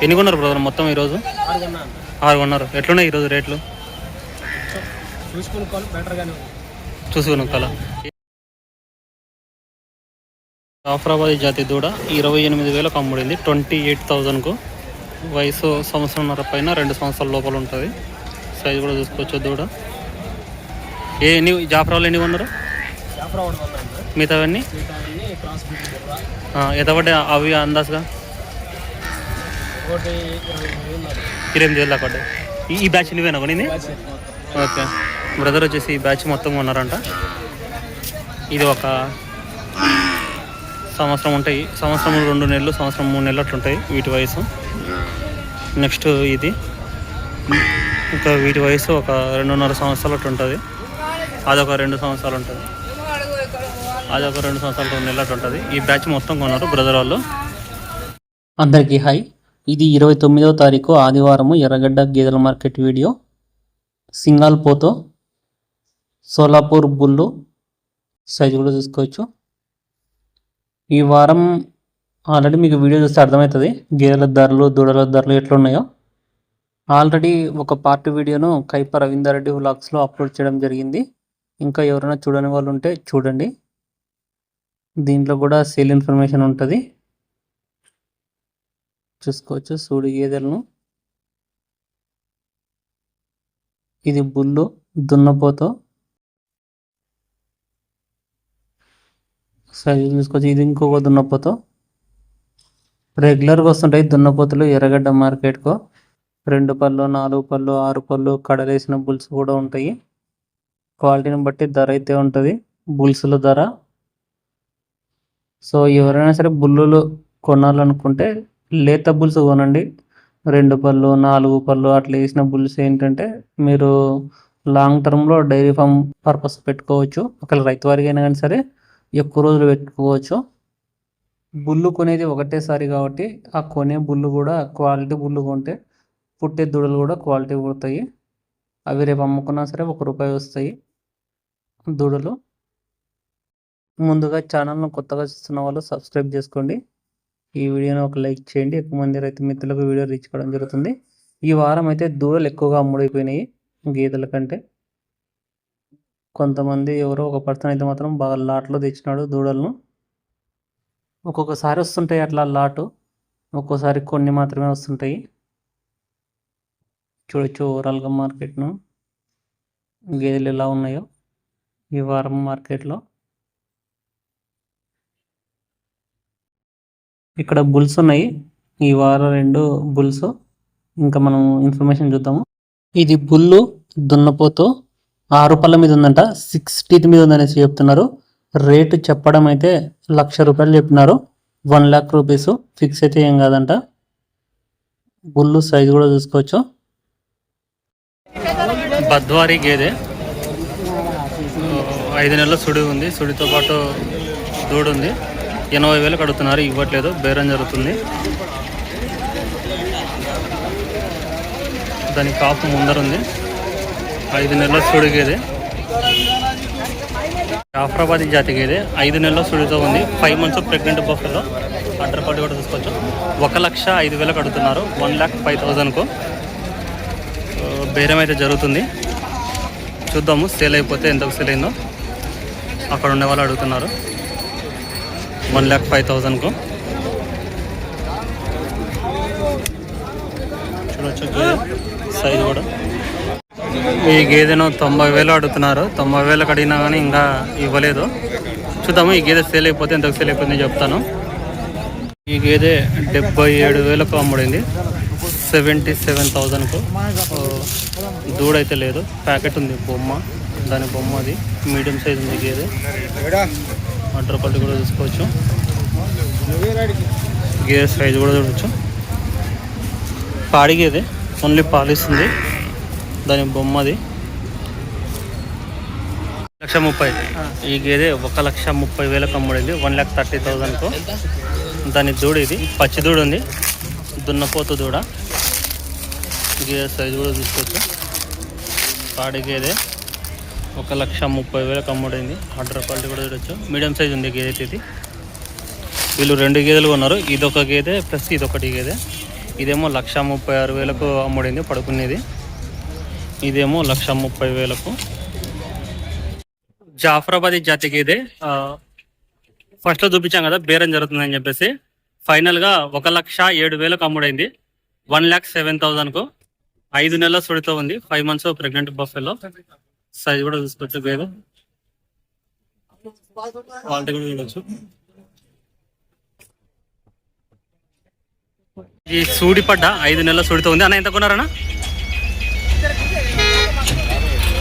ఎన్ని కొన్నారు బ్రదర్ మొత్తం ఈరోజు? 6 కొన్నారు. ఎట్లున్నాయి ఈరోజు రేట్లు? చూసుకుని కల జాఫరాబాదీ జాతి దూడ 28,000కు అమ్ముడింది. 28,000కు. వయసు సంవత్సరంన్నర పైన 2 సంవత్సరాల లోపల ఉంటుంది. సైజు కూడా చూసుకోవచ్చు దూడ. ఎన్ని జాఫరాలు ఎన్ని కొన్నారు? మిగతావన్నీ ఎంతపడ్డా అవి అందాజుగా? 28,000 దాకా పడ్డాయి. ఈ బ్యాచ్ నువ్వేనా కొనింది? ఓకే. బ్రదర్ వచ్చేసి ఈ బ్యాచ్ మొత్తం కొన్నారంట. ఇది ఒక సంవత్సరం ఉంటాయి, సంవత్సరం 2 నెలలు, సంవత్సరం 3 నెలలు అట్లుంటాయి వీటి వయసు. నెక్స్ట్ ఇది ఇంకా వీటి వయసు ఒక 2.5 సంవత్సరాలు అట్టు ఉంటుంది. అదొక 2 సంవత్సరాలు ఉంటుంది. అదొక 2 సంవత్సరాలు 2 నెలలు అట్టు ఉంటుంది. ఈ బ్యాచ్ మొత్తం కొన్నారు బ్రదర్ వాళ్ళు. అందరికీ హాయ్. ఇది 29వ తారీఖు ఆదివారము ఎర్రగడ్డ గేదెల మార్కెట్ వీడియో. సింగాల్ పోతో సోలాపూర్ బుల్లు సైజు కూడా చూసుకోవచ్చు. ఈ వారం ఆల్రెడీ మీకు వీడియో చూస్తే అర్థమవుతుంది గేదెల ధరలు దూడల ధరలు ఎట్లున్నాయో. ఆల్రెడీ ఒక పార్ట్ వీడియోను కైప రవీందర్ రెడ్డి వ్లాగ్స్లో అప్లోడ్ చేయడం జరిగింది. ఇంకా ఎవరైనా చూడని వాళ్ళు ఉంటే చూడండి. దీంట్లో కూడా సేల్ ఇన్ఫర్మేషన్ ఉంటుంది, చూసుకోవచ్చు. సూడి గేదెలను. ఇది బుల్లు దున్నపోతో సైజు చూసుకోవచ్చు. ఇది ఇంకొక దున్నపోతో. రెగ్యులర్గా వస్తుంటాయి దున్నపోతులు ఎర్రగడ్డ మార్కెట్కు. 2 పళ్ళు, 4 పళ్ళు, 6 పళ్ళు కడలేసిన బుల్స్ కూడా ఉంటాయి. క్వాలిటీని బట్టి ధర అయితే ఉంటుంది బుల్స్ల ధర. సో ఎవరైనా సరే బుల్లులు కొనాలనుకుంటే లేత బుల్స్ కొనండి. 2 పళ్ళు, 4 పళ్ళు అట్లా వేసిన బుల్స్ ఏంటంటే మీరు లాంగ్ టర్మ్లో డైరీ ఫామ్ పర్పస్ పెట్టుకోవచ్చు. ఒకవేళ రైతు వారికి అయినా కానీ సరే ఎక్కువ రోజులు పెట్టుకోవచ్చు. బుల్లు కొనేది ఒకటేసారి కాబట్టి ఆ కొనే బుల్లు కూడా క్వాలిటీ బుల్లు కొంటే పుట్టే దూడలు కూడా క్వాలిటీ పుడతాయి. అవి రేపు అమ్ముకున్నా సరే ₹1 వస్తాయి దూడలు. ముందుగా ఛానల్ను కొత్తగా చూస్తున్న వాళ్ళు సబ్స్క్రైబ్ చేసుకోండి. ఈ వీడియోని ఒక లైక్ చేయండి. ఎక్కువ మంది రైతు మిత్రులకు వీడియో రీచ్ కావడం జరుగుతుంది. ఈ వారం అయితే దూడలు ఎక్కువగా అమ్ముడైపోయినాయి గేదెల కంటే. కొంతమంది ఎవరో ఒక పర్సన్ అయితే మాత్రం బాగా లాట్లో తెచ్చినాడు దూడలను. ఒక్కొక్కసారి వస్తుంటాయి అట్లా లాటు, ఒక్కోసారి కొన్ని మాత్రమే వస్తుంటాయి. చూడొచ్చు ఓవరాల్గా మార్కెట్ను గేదెలు ఎలా ఉన్నాయో ఈ వారం మార్కెట్లో. ఇక్కడ బుల్స్ ఉన్నాయి. ఈ వారం 2 బుల్స్. ఇంకా మనం ఇన్ఫర్మేషన్ చూద్దాము. ఇది బుల్లు దున్నపోతూ 6 పళ్ళ మీద ఉందంట. 6 teeth మీద ఉందనేసి చెప్తున్నారు. రేటు చెప్పడం అయితే ₹1,00,000 చెప్పినారు. ₹1,00,000 ఫిక్స్ అయితే ఏం కాదంట. బుల్లు సైజు కూడా చూసుకోవచ్చు. బద్వారీ గేదె 5 నెలల సుడి ఉంది. సుడితో పాటు దూడు ఉంది. 80,000 అడుగుతున్నారు, ఇవ్వట్లేదు, బేరం జరుగుతుంది. దాని కాపు ముందరుంది. 5 నెలల సుడి గేదె. జాఫరాబాదీ జాతి గేదె 5 నెలల సుడితో ఉంది. 5 months ప్రెగ్నెంట్ బఫెలో. అడ్డర్ పాటు కూడా చూసుకోవచ్చు. 1,05,000 అడుగుతున్నారు. 1,05,000కు బేరం అయితే జరుగుతుంది. చూద్దాము సేల్ అయిపోతే ఎంతకు సేల్ అయిందో. అక్కడ ఉండే వాళ్ళు అడుగుతున్నారు 1,05,000కు. చూడవచ్చు గేదె సైజు కూడా. ఈ గేదెను 90,000 అడుగుతున్నారు. 90,000 అడిగినా కానీ ఇంకా ఇవ్వలేదు. చూద్దాము ఈ గేదె సేల్ అయిపోతే ఎంతకు సేల్ అయిపోయింది చెప్తాను. ఈ గేదె 77,000కు అమ్ముడింది. 77,000కు. దూడైతే లేదు, ప్యాకెట్ ఉంది బొమ్మ. దాని బొమ్మ అది మీడియం సైజ్ ఉంది గేదె. అడ్డర్ పట్టు కూడా చూసుకోవచ్చు. గేదె సైజు కూడా చూడవచ్చు. పాడి గేదె, ఓన్లీ పాలిస్తుంది. దాని బొమ్మది. 1,30,000. ఈ గేదె 1,30,000కు అమ్ముడింది. 1,30,000కు. దాని దూడ ఇది పచ్చి దూడ ఉంది, దున్నపోతు దూడ. గేదె సైజు కూడా చూసుకోవచ్చు. పాడి గేదె 1,30,000కు అమ్ముడైంది. ఆర్డర్ క్వాలిటీ కూడా చూడొచ్చు. మీడియం సైజ్ ఉంది గేదె ఇది. వీళ్ళు 2 గేదెలు కొన్నారు. ఇదొక గేదె ప్లస్ ఇదొకటి గేదె. ఇదేమో 1,36,000కు అమ్ముడింది పడుకునేది. ఇదేమో 1,30,000కు. జాఫరాబాదీ జాతి గేదె ఫస్ట్లో చూపించాం కదా బేరం జరుగుతుందని చెప్పేసి. ఫైనల్గా 1,07,000కు అమ్ముడైంది. 1,07,000కు. 5 నెలల సుడితో ఉంది. 5 months ప్రెగ్నెంట్ బఫెలో. సైజ్ కూడా చూసుకోవచ్చు గేదె. క్వాలిటీ కూడా చూడవచ్చు. ఈ సూడి పడ్డ 5 నెలల సుడితో ఉంది. అన్న ఎంత కొన్నారన్నా?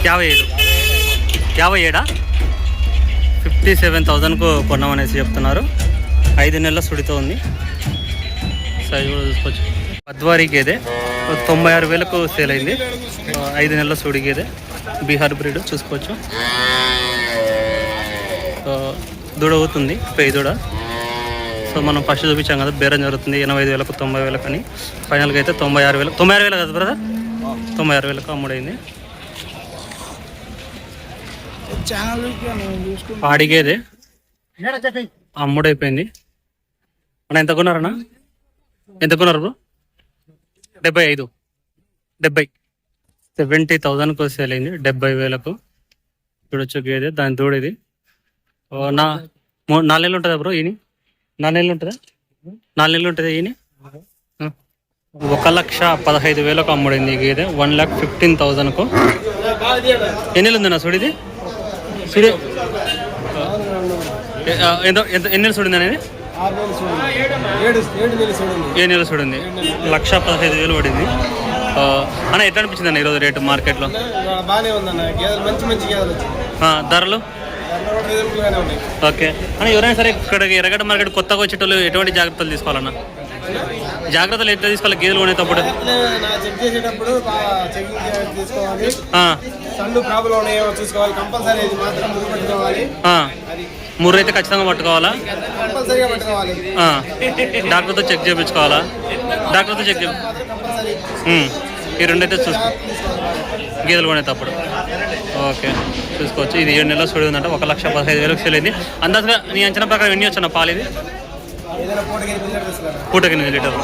57. 57,000కు కొన్నామనేసి చెప్తున్నారు. 5 నెలల సుడితో ఉంది. సైజ్ కూడా చూసుకోవచ్చు. పద్వారీ గేదె 96,000కు సేల్ అయింది. 5 నెలల సుడి గేదె. బీహార్ బ్రీడ్ చూసుకోవచ్చు. దూడ అవుతుంది పెయి దూడ. సో మనం ఫస్ట్ చూపించాం కదా బేరం జరుగుతుంది 85,000కు 90,000కు అని. ఫైనల్గా అయితే 96,000. 96,000 కదా బ్రదర్? 96,000కు అమ్ముడైంది. పాడిగేదే అమ్ముడైపోయింది. అన్న ఎంత కొన్నారన్నా? ఎంత కొన్నారు బ్రో? 75. 70,000కు సేల్ అయింది. 70,000కు. చూడొచ్చు గేదే. దాని దూడేది 4 నెలలు ఉంటుందా బ్రో? ఈయన 4 నెలలు ఉంటుందా? 4 నెలలు ఉంటుందా ఈయన? 1,15,000కు అమ్ముడైంది ఈ గేదె. 1,15,000కు. ఎన్ని నెలలు ఉందన్నా సుడిది? సుడి ఎన్ని నెలలు సుడింది అనేది? 7 నెలలు చూడండి. 1,15,000 పడింది. అన్న ఎట్లా అనిపించింది అన్న ఈరోజు రేటు మార్కెట్లో? ధరలు ఓకే అన్న. ఎవరైనా సరే ఇక్కడికి ఎర్రగడ్డ మార్కెట్ కొత్తగా వచ్చేటోళ్ళు ఎటువంటి జాగ్రత్తలు తీసుకోవాలన్న? జాగ్రత్తలు ఎట్లా తీసుకోవాలి గేదెలు కొనేటప్పుడు? ముర్రు అయితే ఖచ్చితంగా పట్టుకోవాలా? డాక్టర్తో చెక్ చేయించుకోవాలా? డాక్టర్తో చెక్ ఈ రెండైతే చూసుకో గేదెలు కొనేటప్పుడు. ఓకే చూసుకోవచ్చు. ఇది 7 నెలలు చూడదు అంటే 1,15,000కు సేల్ అయింది. అందాజుగా నీ అంచనా ప్రకారం ఎన్ని వచ్చాను పాలు? ఇది పూటకి 8 లీటర్లు.